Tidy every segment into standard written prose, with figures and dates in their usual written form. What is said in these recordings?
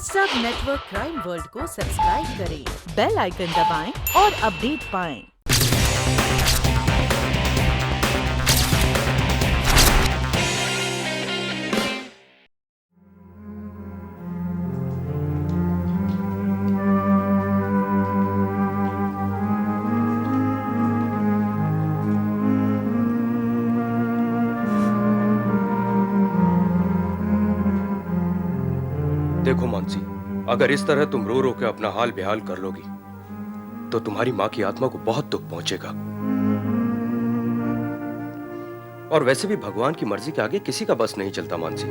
सब network crime world को subscribe करें, बेल आइकन दबाएं और अपडेट पाएं। देखो मानसी, अगर इस तरह तुम रो रो के अपना हाल बेहाल कर लोगी तो तुम्हारी मां की आत्मा को बहुत दुख पहुंचेगा। और वैसे भी भगवान की मर्जी के आगे किसी का बस नहीं चलता मानसी।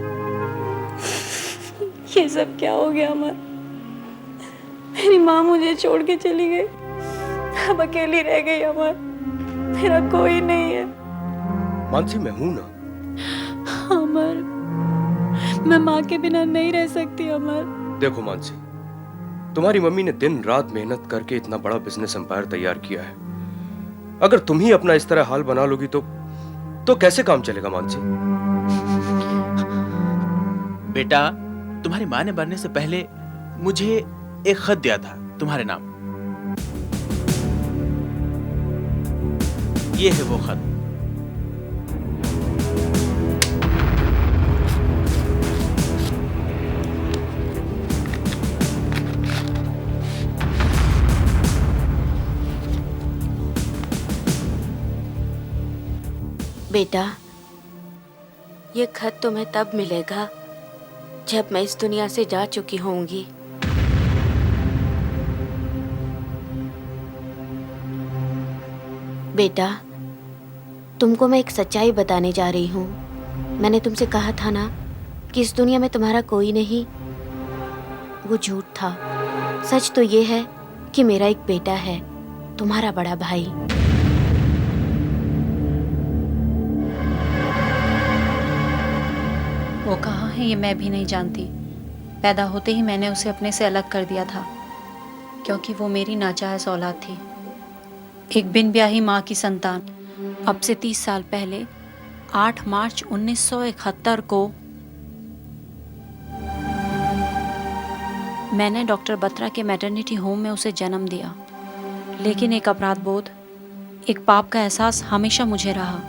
ये सब क्या हो गया अमर? मेरी माँ मुझे छोड़ के चली गई, अब अकेली रह गई अमर। मेरा कोई नहीं है। मानसी मैं हूं ना। अमर, मैं माँ के बिना नहीं रह सकती अमर। देखो मानसी, तुम्हारी मम्मी ने दिन रात मेहनत करके इतना बड़ा बिजनेस एम्पायर तैयार किया है। अगर तुम ही अपना इस तरह हाल बना लोगी तो कैसे काम चलेगा मानसी? बेटा, तुम्हारी माँ ने मरने से पहले मुझे एक खत दिया था तुम्हारे नाम। ये है वो खत। बेटा, ये खत तुम्हें तब मिलेगा जब मैं इस दुनिया से जा चुकी होंगी। बेटा, तुमको मैं एक सच्चाई बताने जा रही हूँ। मैंने तुमसे कहा था ना कि इस दुनिया में तुम्हारा कोई नहीं। वो झूठ था। सच तो ये है कि मेरा एक बेटा है, तुम्हारा बड़ा भाई। वो कहाँ है ये मैं भी नहीं जानती। पैदा होते ही मैंने उसे अपने से अलग कर दिया था, क्योंकि वो मेरी नाजायज औलाद थी। एक बिन ब्याही माँ की संतान। अब से 30 साल पहले 8 मार्च 1971 को मैंने डॉक्टर बत्रा के मैटरनिटी होम में उसे जन्म दिया। लेकिन एक अपराध बोध, एक पाप का एहसास हमेशा मुझे रहा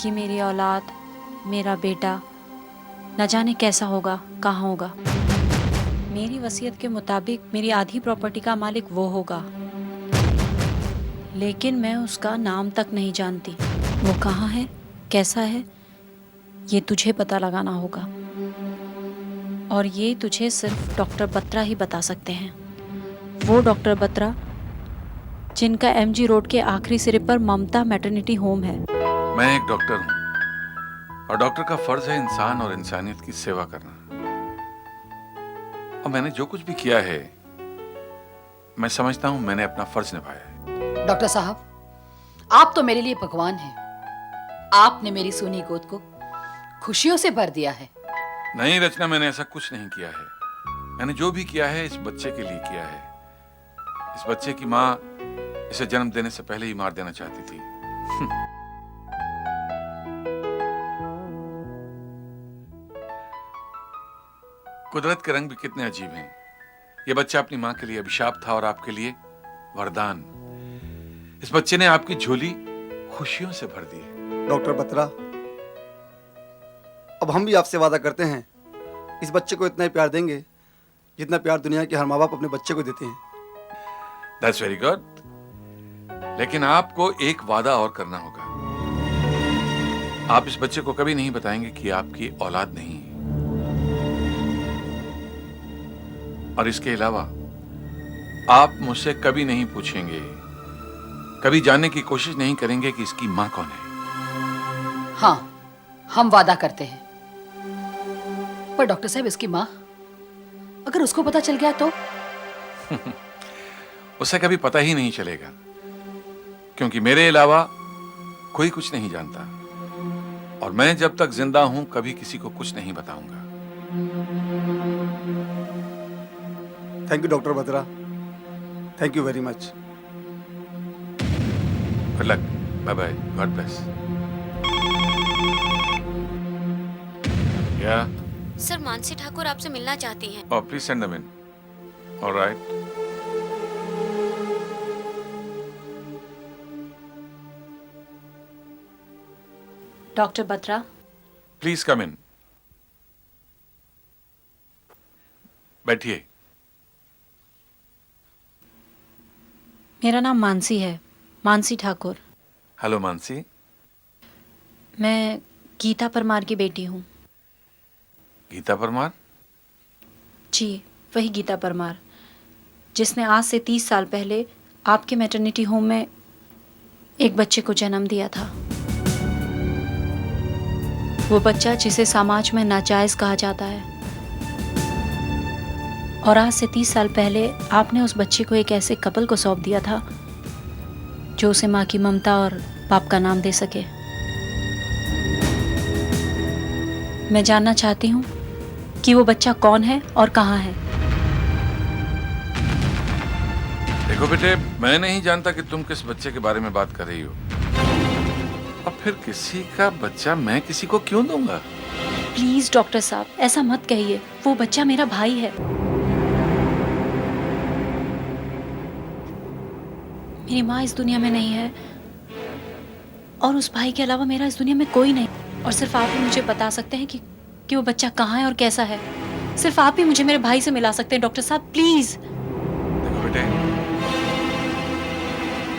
कि मेरी औलाद, मेरा बेटा न जाने कैसा होगा, कहाँ होगा। मेरी वसीयत के मुताबिक मेरी आधी प्रॉपर्टी का मालिक वो होगा, लेकिन मैं उसका नाम तक नहीं जानती। वो कहाँ है, कैसा है, ये तुझे पता लगाना होगा। और ये तुझे सिर्फ डॉक्टर बत्रा ही बता सकते हैं। वो डॉक्टर बत्रा जिनका एमजी रोड के आखिरी सिरे पर ममता मैटरनिटी होम है। मैं एक डॉक्टर हूँ और डॉक्टर का फर्ज है इंसान और इंसानियत की सेवा करना। और मैंने जो कुछ भी किया है, मैं समझता हूँ मैंने अपना फर्ज निभाया है। डॉक्टर साहब, आप तो मेरे लिए भगवान हैं। आपने मेरी सूनी गोद को खुशियों से भर दिया है। नहीं रचना, मैंने ऐसा कुछ नहीं किया है। मैंने जो भी किया है इस बच्चे के लिए किया है। इस बच्चे की माँ इसे जन्म देने से पहले ही मार देना चाहती थी। कुदरत के रंग भी कितने अजीब हैं। यह बच्चा अपनी मां के लिए अभिशाप था और आपके लिए वरदान। इस बच्चे ने आपकी झोली खुशियों से भर दी है। डॉक्टर बत्रा, अब हम भी आपसे वादा करते हैं, इस बच्चे को इतना ही प्यार देंगे जितना प्यार दुनिया के हर माँ बाप अपने बच्चे को देते हैं। That's very good. लेकिन आपको एक वादा और करना होगा। आप इस बच्चे को कभी नहीं बताएंगे कि आपकी औलाद नहीं है। और इसके अलावा आप मुझसे कभी नहीं पूछेंगे, कभी जानने की कोशिश नहीं करेंगे कि इसकी मां कौन है। हाँ, हम वादा करते हैं। पर डॉक्टर साहब, इसकी माँ अगर उसको पता चल गया तो? उसे कभी पता ही नहीं चलेगा, क्योंकि मेरे अलावा कोई कुछ नहीं जानता। और मैं जब तक जिंदा हूं कभी किसी को कुछ नहीं बताऊंगा। Thank you doctor Batra, thank you very much. Good luck, bye bye, God bless. क्या सर, मानसी ठाकुर आपसे मिलना चाहती हैं। Oh, please send them in. All right. Doctor Batra, Please come in. बैठिए। मेरा नाम मानसी है, मानसी ठाकुर। हेलो मानसी। मैं गीता परमार की बेटी हूँ। गीता परमार? जी, वही गीता परमार जिसने आज से 30 साल पहले आपके मैटरनिटी होम में एक बच्चे को जन्म दिया था। वो बच्चा जिसे समाज में नाजायज कहा जाता है, और आज से 30 साल पहले आपने उस बच्चे को एक ऐसे कपल को सौंप दिया था जो उसे माँ की ममता और बाप का नाम दे सके। मैं जानना चाहती हूँ कि वो बच्चा कौन है और कहाँ है। देखो बेटे, मैं नहीं जानता कि तुम किस बच्चे के बारे में बात कर रही हो। अब फिर किसी का बच्चा मैं किसी को क्यों दूंगा? प्लीज डॉक्टर साहब, ऐसा मत कहिए। वो बच्चा मेरा भाई है। मेरी माँ इस दुनिया में नहीं है और उस भाई के अलावा मेरा इस दुनिया में कोई नहीं। और सिर्फ आप ही मुझे बता सकते हैं कि वो बच्चा कहाँ है और कैसा है। सिर्फ आप ही मुझे मेरे भाई से मिला सकते हैं डॉक्टर साहब, प्लीज। देखो बेटे,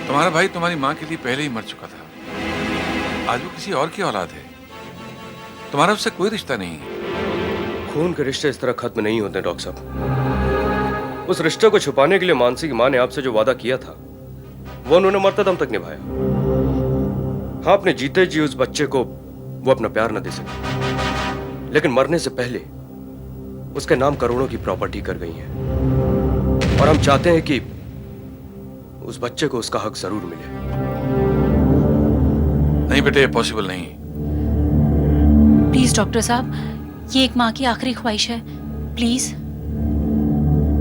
तुम्हारा भाई तुम्हारी माँ के लिए पहले ही मर चुका था। आज वो किसी और की औलाद है। तुम्हारा उससे कोई रिश्ता नहीं है। खून के रिश्ते इस तरह खत्म नहीं होते डॉक्टर साहब। उस रिश्ते को छुपाने के लिए मानसी की माँ ने आपसे जो वादा किया था वो उन्होंने मरते दम तक निभाया। हाँ, अपने जीते जी उस बच्चे को वो अपना प्यार न दे सके, लेकिन मरने से पहले उसके नाम करोड़ों की प्रॉपर्टी कर गई है। और हम चाहते हैं कि उस बच्चे को उसका हक जरूर मिले। नहीं बेटे, पॉसिबल नहीं। प्लीज डॉक्टर साहब, ये एक माँ की आखिरी ख्वाहिश है, प्लीज।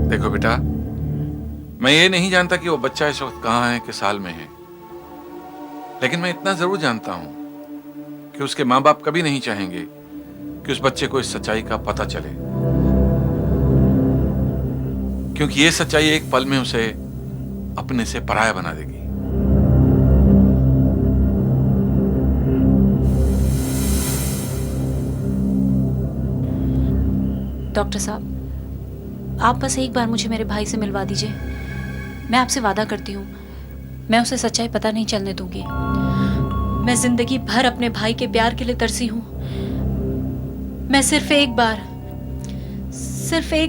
देखो बेटा, मैं ये नहीं जानता कि वो बच्चा इस वक्त कहाँ है, किस हाल में है, लेकिन मैं इतना जरूर जानता हूं कि उसके माँ बाप कभी नहीं चाहेंगे कि उस बच्चे को इस सच्चाई का पता चले, क्योंकि ये सच्चाई एक पल में उसे अपने से पराया बना देगी। डॉक्टर साहब, आप बस एक बार मुझे मेरे भाई से मिलवा दीजिए। मैं आपसे वादा करती हूँ, मैं उसे सच्चाई पता नहीं चलने दूंगी। मैं जिंदगी भर अपने भाई के प्यार के लिए तरसी हूँ। मैं सिर्फ एक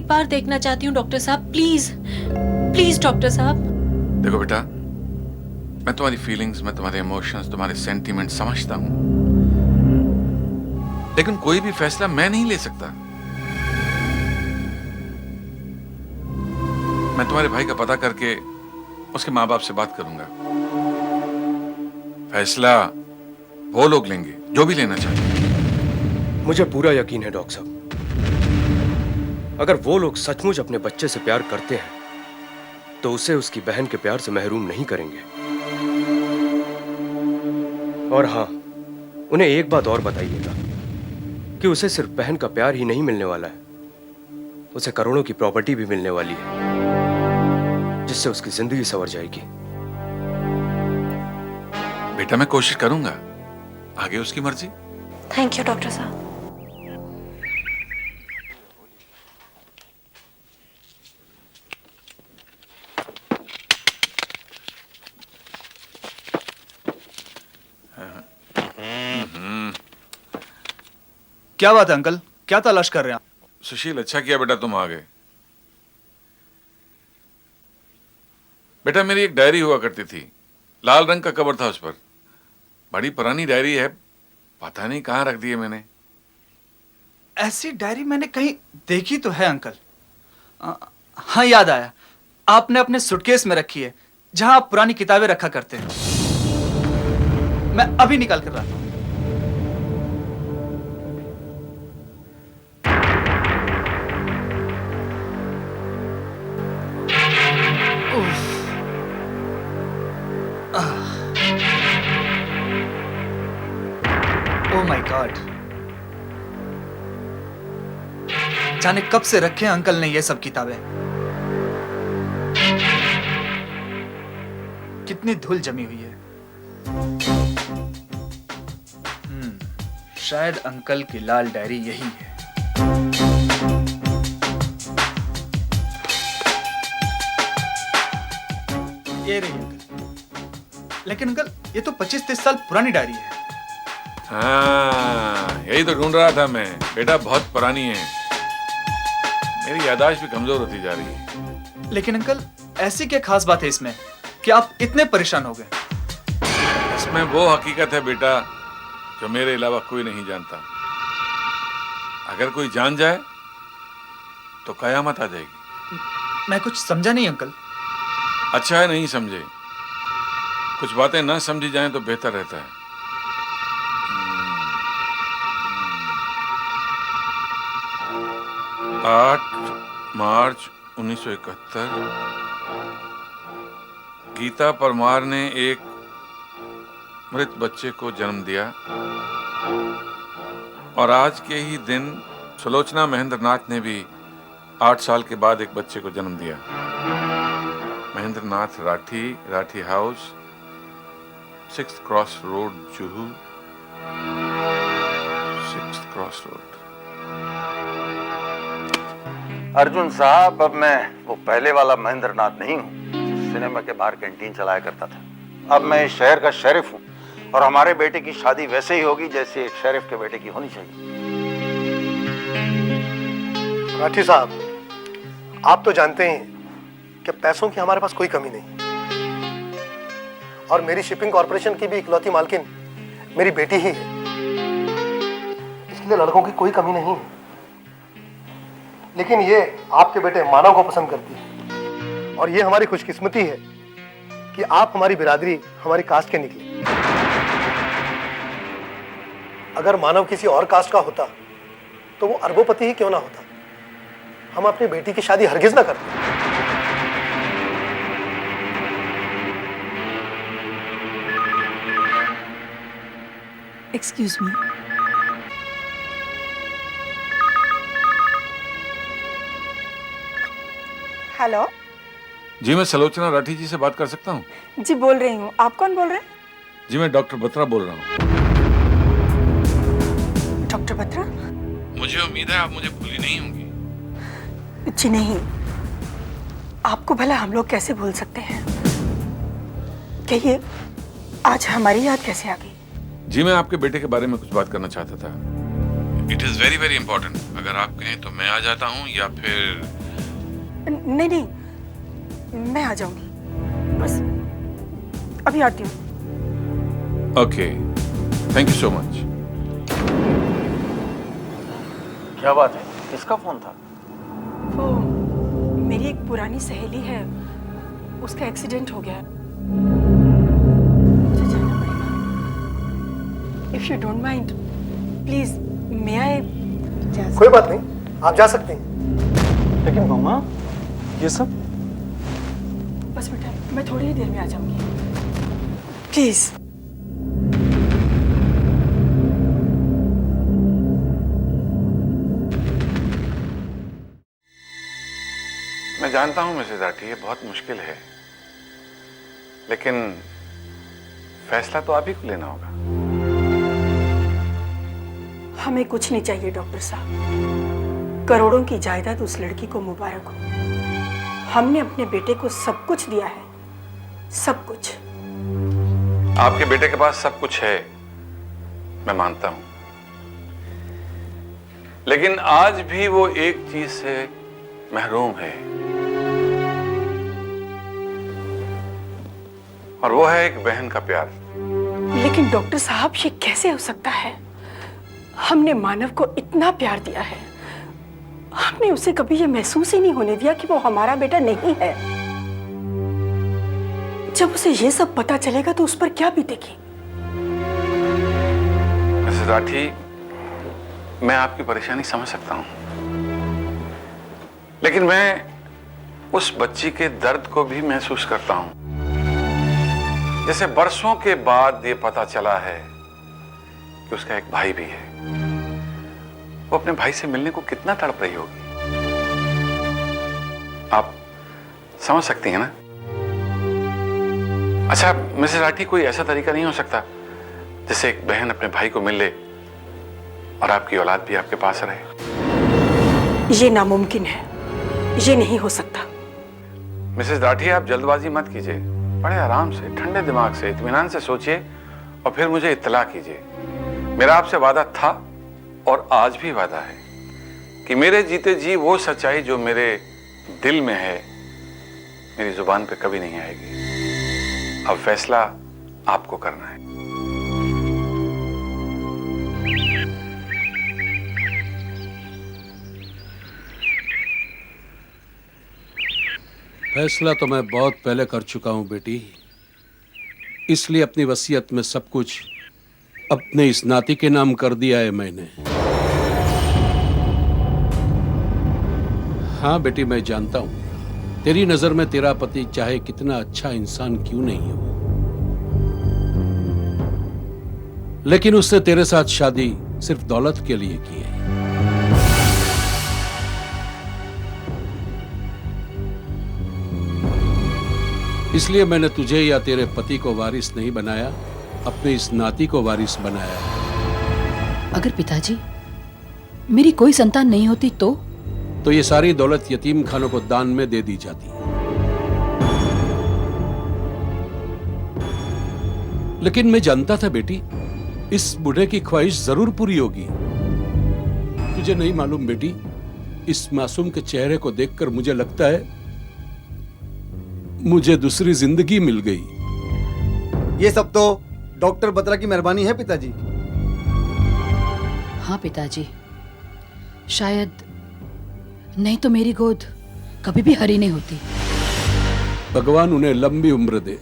बार देखना चाहती हूँ डॉक्टर साहब, प्लीज प्लीज डॉक्टर साहब। देखो बेटा, मैं तुम्हारी फीलिंग्स, मैं तुम्हारे इमोशंस, तुम्हारे सेंटीमेंट समझता हूं, लेकिन कोई भी फैसला मैं नहीं ले सकता। मैं तुम्हारे भाई का पता करके उसके माँ बाप से बात करूंगा। फैसला वो लोग लेंगे जो भी लेना चाहें। मुझे पूरा यकीन है डॉक्टर साहब, अगर वो लोग सचमुच अपने बच्चे से प्यार करते हैं तो उसे उसकी बहन के प्यार से महरूम नहीं करेंगे। और हाँ, उन्हें एक बात और बताइएगा कि उसे सिर्फ बहन का प्यार ही नहीं मिलने वाला है, उसे करोड़ों की प्रॉपर्टी भी मिलने वाली है, जिससे उसकी जिंदगी संवर जाएगी। बेटा, मैं कोशिश करूंगा, आगे उसकी मर्जी। थैंक यू डॉक्टर साहब। क्या बात है अंकल, क्या तलाश कर रहे हैं आप? सुशील, अच्छा किया बेटा तुम आ गए। बेटा, मेरी एक डायरी हुआ करती थी, लाल रंग का कवर था उस पर। बड़ी पुरानी डायरी है, पता नहीं कहाँ रख दी है मैंने। ऐसी डायरी मैंने कहीं देखी तो है अंकल। हाँ, याद आया, आपने अपने सूटकेस में रखी है, जहां आप पुरानी किताबें रखा करते हैं। मैं अभी निकाल कर रहा हूं। Oh my God. जाने कब से रखे हैं अंकल ने ये सब किताबें। कितनी धूल जमी हुई है। शायद अंकल की लाल डायरी यही है। ये रही अंकल। लेकिन अंकल ये तो 25-30 साल पुरानी डायरी है। हाँ, यही तो ढूंढ रहा था मैं। बेटा बहुत पुरानी है, मेरी याददाश्त भी कमजोर होती जा रही है। लेकिन अंकल ऐसी क्या खास बात है इसमें कि आप इतने परेशान हो गए? इसमें वो हकीकत है बेटा जो मेरे अलावा कोई नहीं जानता। अगर कोई जान जाए तो कयामत आ जाएगी। मैं कुछ समझा नहीं अंकल। अच्छा है नहीं समझे, कुछ बातें ना समझी जाएं तो बेहतर रहता है। 8 मार्च 1971 गीता परमार ने एक मृत बच्चे को जन्म दिया और आज के ही दिन सुलोचना महेंद्र नाथ ने भी 8 साल के बाद एक बच्चे को जन्म दिया। Mahendra Nath Rathi, Rathi house, 6th cross road, Juhu, 6th cross road. Arjun साहब, अब मैं वो पहले वाला महेंद्र नाथ नहीं हूँ जो सिनेमा के बाहर कैंटीन चलाया करता था। अब मैं इस शहर का शेरिफ हूँ और हमारे बेटे की शादी वैसे ही होगी जैसे एक शेरिफ के बेटे की होनी चाहिए। राठी साहब, आप तो जानते हैं कि पैसों की हमारे पास कोई कमी नहीं और मेरी शिपिंग कॉर्पोरेशन की भी इकलौती मालकिन मेरी बेटी ही है। इसलिए लड़कों की कोई कमी नहीं है। लेकिन ये आपके बेटे मानव को पसंद करती है और ये हमारी खुशकिस्मती है कि आप हमारी बिरादरी, हमारी कास्ट के निकले। अगर मानव किसी और कास्ट का होता तो वो अरबोपति ही क्यों ना होता। हम अपनी बेटी की शादी हरगिज ना करते। Excuse me. हेलो जी, मैं सलोचना राठी जी से बात कर सकता हूँ? जी बोल रही हूँ। आप कौन बोल रहे हैं? जी मैं डॉक्टर बत्रा बोल रहा हूँ। डॉक्टर बत्रा? मुझे उम्मीद है आप मुझे भूली नहीं होंगी। जी नहीं, आपको भला हम लोग कैसे भूल सकते हैं? कहिए, आज हमारी याद कैसे आ गई? जी मैं आपके बेटे के बारे में कुछ बात करना चाहता था। It is very very important. अगर आप कहें तो मैं आ जाता हूँ या फिर... नहीं नहीं, मैं आ जाऊंगी, बस अभी आती हूँ। Okay, thank you so much. क्या बात है, किसका फोन था? वो मेरी एक पुरानी सहेली है, उसका एक्सीडेंट हो गया, मुझे जाना पड़ेगा। If you don't mind, please may I? कोई बात नहीं, आप जा सकते हैं। लेकिन मम्मा, ये सब? बस बेटा, मैं थोड़ी ही देर में आ जाऊंगी, प्लीज। मैं जानता हूँ मिसेस राठी, ये बहुत मुश्किल है, लेकिन फैसला तो आप ही को लेना होगा। हमें कुछ नहीं चाहिए डॉक्टर साहब। करोड़ों की जायदाद उस लड़की को मुबारक हो। हमने अपने बेटे को सब कुछ दिया है, सब कुछ। आपके बेटे के पास सब कुछ है, मैं मानता हूं, लेकिन आज भी वो एक चीज से महरूम है और वो है एक बहन का प्यार। लेकिन डॉक्टर साहब, ये कैसे हो सकता है? हमने मानव को इतना प्यार दिया है, हमने उसे कभी ये महसूस ही नहीं होने दिया कि वो हमारा बेटा नहीं है। जब उसे ये सब पता चलेगा तो उस पर क्या बीतेगी? मिसेस राठी, मैं आपकी परेशानी समझ सकता हूं, लेकिन मैं उस बच्ची के दर्द को भी महसूस करता हूं। जैसे बरसों के बाद ये पता चला है कि उसका एक भाई भी है। वो अपने भाई से मिलने को कितना तड़प रही होगी। आप समझ सकती हैं ना? अच्छा मिसेस राठी, कोई ऐसा तरीका नहीं हो सकता जिससे एक बहन अपने भाई को मिल ले और आपकी औलाद भी आपके पास रहे? ये नामुमकिन है, ये नहीं हो सकता। मिसेस राठी, आप जल्दबाजी मत कीजिए, बड़े आराम से, ठंडे दिमाग से, इत्मीनान से सोचिए और फिर मुझे इत्तला कीजिए। मेरा आपसे वादा था और आज भी वादा है कि मेरे जीते जी वो सच्चाई जो मेरे दिल में है मेरी जुबान पे कभी नहीं आएगी। अब फैसला आपको करना है। फैसला तो मैं बहुत पहले कर चुका हूं बेटी, इसलिए अपनी वसीयत में सब कुछ अपने इस नाती के नाम कर दिया है मैंने। हाँ बेटी, मैं जानता हूं तेरी नजर में तेरा पति चाहे कितना अच्छा इंसान क्यों नहीं हो, लेकिन उससे तेरे साथ शादी सिर्फ दौलत के लिए की है। इसलिए मैंने तुझे या तेरे पति को वारिस नहीं बनाया, अपने इस नाती को वारिस बनाया। अगर पिताजी मेरी कोई संतान नहीं होती तो ये सारी दौलत यतीम खानों को दान में दे दी जाती। लेकिन मैं जानता था बेटी, इस बूढ़े की ख्वाहिश जरूर पूरी होगी। तुझे नहीं मालूम बेटी, इस मासूम के चेहरे को देखकर मुझे लगता है मुझे दूसरी जिंदगी मिल गई। ये सब तो डॉक्टर बत्रा की मेहरबानी है पिताजी। हाँ पिताजी, शायद नहीं तो मेरी गोद कभी भी हरी नहीं होती। भगवान उन्हें लंबी उम्र दे।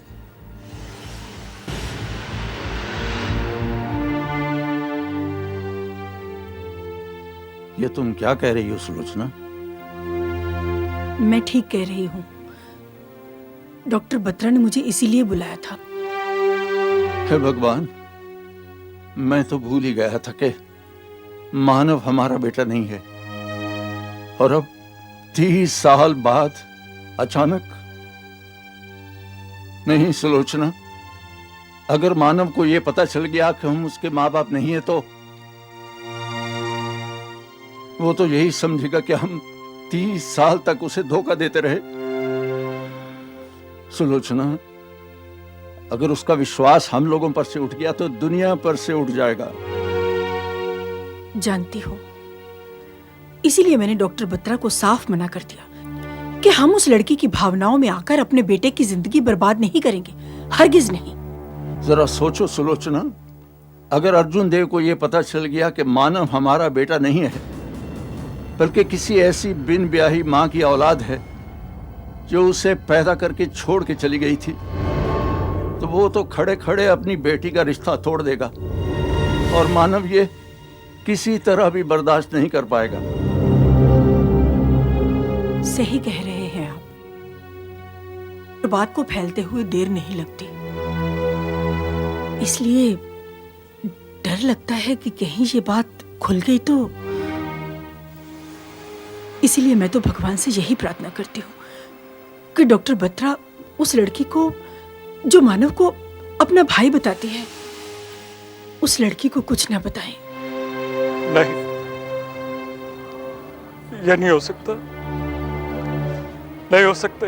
ये तुम क्या कह रही हो सुलोचना? मैं ठीक कह रही हूँ। डॉक्टर बत्रा ने मुझे इसीलिए बुलाया था। हे भगवान, मैं तो भूल ही गया था कि मानव हमारा बेटा नहीं है, और अब 30 साल बाद अचानक। नहीं सुलोचना, अगर मानव को यह पता चल गया कि हम उसके माँ बाप नहीं है तो वो तो यही समझेगा कि हम 30 साल तक उसे धोखा देते रहे। सुलोचना, अगर उसका विश्वास हम लोगों पर से उठ गया तो दुनिया पर से उठ जाएगा। जानती हो, इसीलिए मैंने डॉक्टर बत्रा को साफ मना कर दिया कि हम उस लड़की की भावनाओं में आकर अपने बेटे की जिंदगी बर्बाद नहीं करेंगे, हरगिज नहीं। जरा सोचो सुलोचना, अगर अर्जुन देव को यह पता चल गया कि मानव हमारा बेटा नहीं है बल्कि किसी ऐसी बिन ब्याही मां की औलाद है जो उसे पैदा करके छोड़ के चली गई थी, तो वो तो खड़े खड़े अपनी बेटी का रिश्ता तोड़ देगा और मानव ये किसी तरह भी बर्दाश्त नहीं कर पाएगा। सही कह रहे हैं आप। बात को फैलते हुए देर नहीं लगती, इसलिए डर लगता है कि कहीं ये बात खुल गई तो। इसीलिए मैं तो भगवान से यही प्रार्थना करती हूँ कि डॉक्टर बत्रा उस लड़की को जो मानव को अपना भाई बताती है, उस लड़की को कुछ ना बताएं। नहीं, यह नहीं हो सकता, नहीं हो सकता।